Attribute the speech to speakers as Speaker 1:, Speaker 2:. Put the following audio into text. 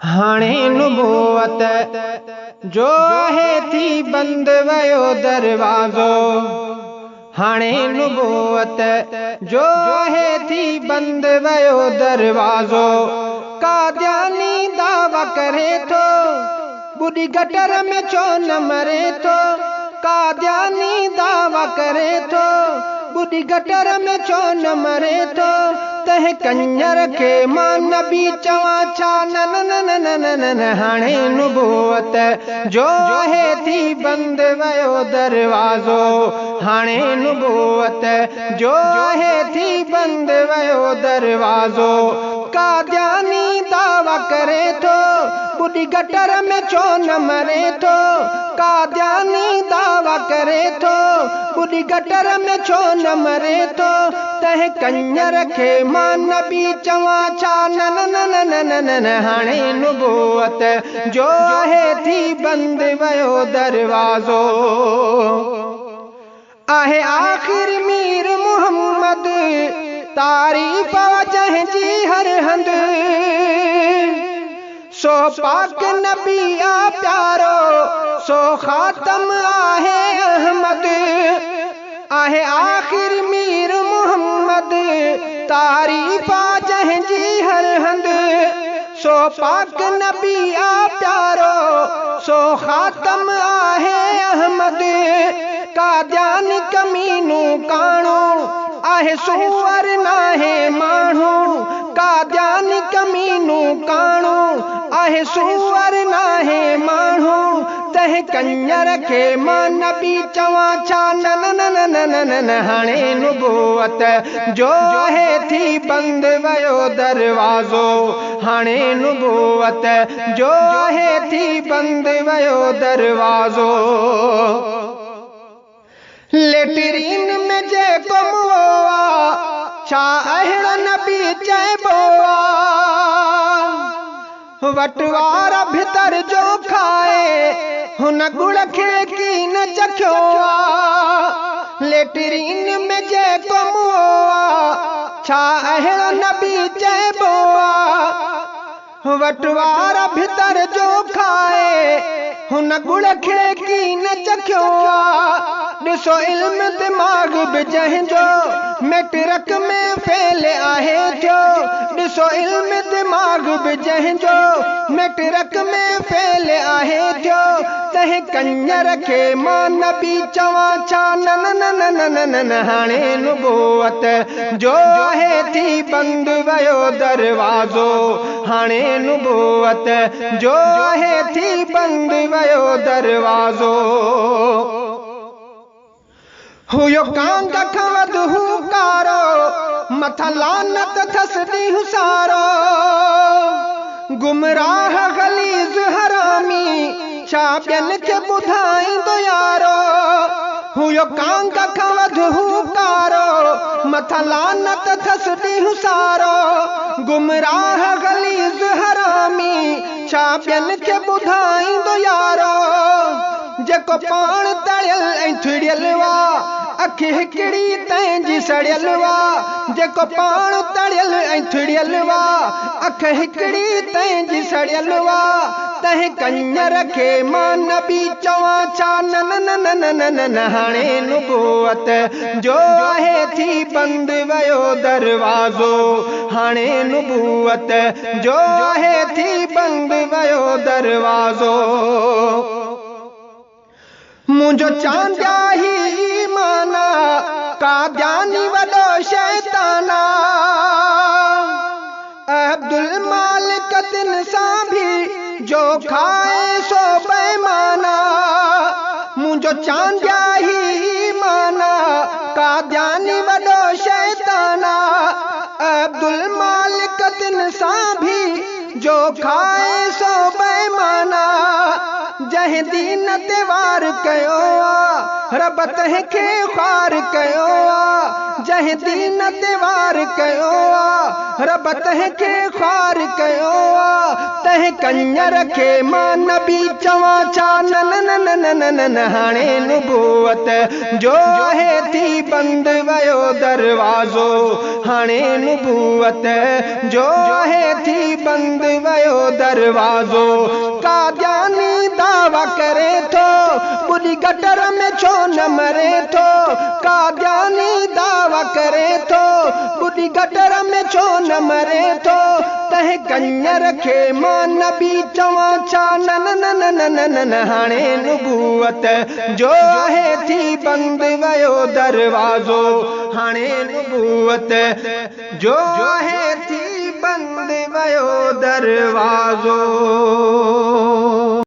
Speaker 1: हाणे नुबुवत जो आहे थी बंद वयो दरवाज़ो। हाणे नुबुवत जो आहे थी बंद वयो दरवाज़ो। कादियानी दावा करे थो बुढ़ी गटर में छो न मरे थो। कादियानी दावा करे थो बुढ़ी गटर में छो न मरे थो। तह कंजर के मां नबी चवा छा न न न न न न न। हाणे नुबुवत जो है थी बंद वयो दरवाज़ो। हाणे नुबुवत जो है थी बंद वयो दरवाज़ो। कादियानी दावा करे थो बुढ़ी गटर में छो न मरे थो। कादियानी दावा करे थो बुढ़ी गटर में छो न मरे थो। तह कंजर के मां नबी चवा छा न न न न न न न। हाणे नुबुवत जो है थी बंद वयो दरवाज़ो। आहे आखिर मीर मोहम्मद तारीफ़ जंहिंजी हर हंद। सो पाक नबी आ प्यारो सो खातम आहे अहमद। आहे आखिर मीर मोहम्मद तारीफ़ जंहिंजी हर हंद। सो पाक नबी आ प्यारो सो खातम आहे अहमद। कादियानी कमीनू काणो आहे सूअर नाहे माण्हू। कादियानी कमीनू काणो आहे सूअर नाहे माण्हू। तह कंजर के मां नबी चवा छा न न न न न न न। हाणे नुबुवत जो है थी बंद वयो दरवाज़ो। हाणे नुबुवत जो है थी बंद वयो दरवाज़ो। लेटरीन में जेको मुआ छा अहिड़ो नबी चइबो आ। वटवारा भितर जो खाए हुन गुड़ खे कीन चखियो आ। लेटरीन में जेको मुआ छा अहिड़ो नबी चइबो आ। वटवारा भितर जो खाए हुन गुड़ खे कीन चखियो आ। ॾिसो इल्म दिमाग़ बि जंहिंजो मेट्रिक में फेल आहे थियो। ॾिसो इल्म दिमाग़ बि जंहिंजो मेट्रिक में फेल आहे थियो। तह कंजर के मां नबी चवा छा न न न न न न न। हाणे नुबुवत जो है थी बंद वयो दरवाज़ो। हाणे नुबुवत जो है थी बंद वयो दरवाज़ो। हुयो कांग खां वध हुकारो मथा लानत थस ॾींहुं सारो। गुमराह गलीज़ हरामी छा ॿियनि खे ॿुधाईंदो यारो। हुयो कांग खां वध हुकारो मथा लानत थस ॾींहुं सारो। गुमराह गलीज़ हरामी छा ॿियनि खे ॿुधाईंदो यारो। जेको पाण तड़ियल ऐं थिड़ियल वा अखि हिकिड़ी तंहिंजी सड़ियल वा। जेको पाण तड़ियल ऐं थिड़ियल वा अखि हिकिड़ी तंहिंजी सड़ियल वा। तह कंजर के मां नबी चवा छा न न न न न न न। हाणे नुबुवत जो है थी बंद वयो दरवाज़ो। हाणे नुबुवत जो है थी बंद वयो दरवाज़ो। मुंहिंजो चांदिया ही ईमाना कादियानी वॾो शैताना। अब्दुल मालिक दिन सां भी जो खाए सो बेमाना। मुंहिंजो चांदिया ही ईमाना कादियानी वॾो शैताना। अब्दुल मालिक दिन सां भी जो खाए सो बेमाना। जंहिं दीन ते वार कयो आ रब तंहिंखे ख़्वार कयो आ। जंहिं दीन ते वार कयो आ रब तंहिंखे ख़्वार कयो आ। तंहिं कंजर खे मां नबी चवां छा न न न न न न न न हाणे नुबूवत जो आहे थी बंद वयो दरवाज़ो हाणे नुबूवत जो आहे थी बंद वयो दरवाज़ो कादियानी दावा करे थो बुरी गटर में छो न मरे थो कादियानी दावा करे थो बुरी गटर में छो न मरे थो तह कंजर खे मां नबी चवां छा न न न न न न न न हाणे नुबूवत जो आहे थी बंद वयो दरवाज़ो हाणे नुबूवत जो आहे थी बंद वयो दरवाज़ो।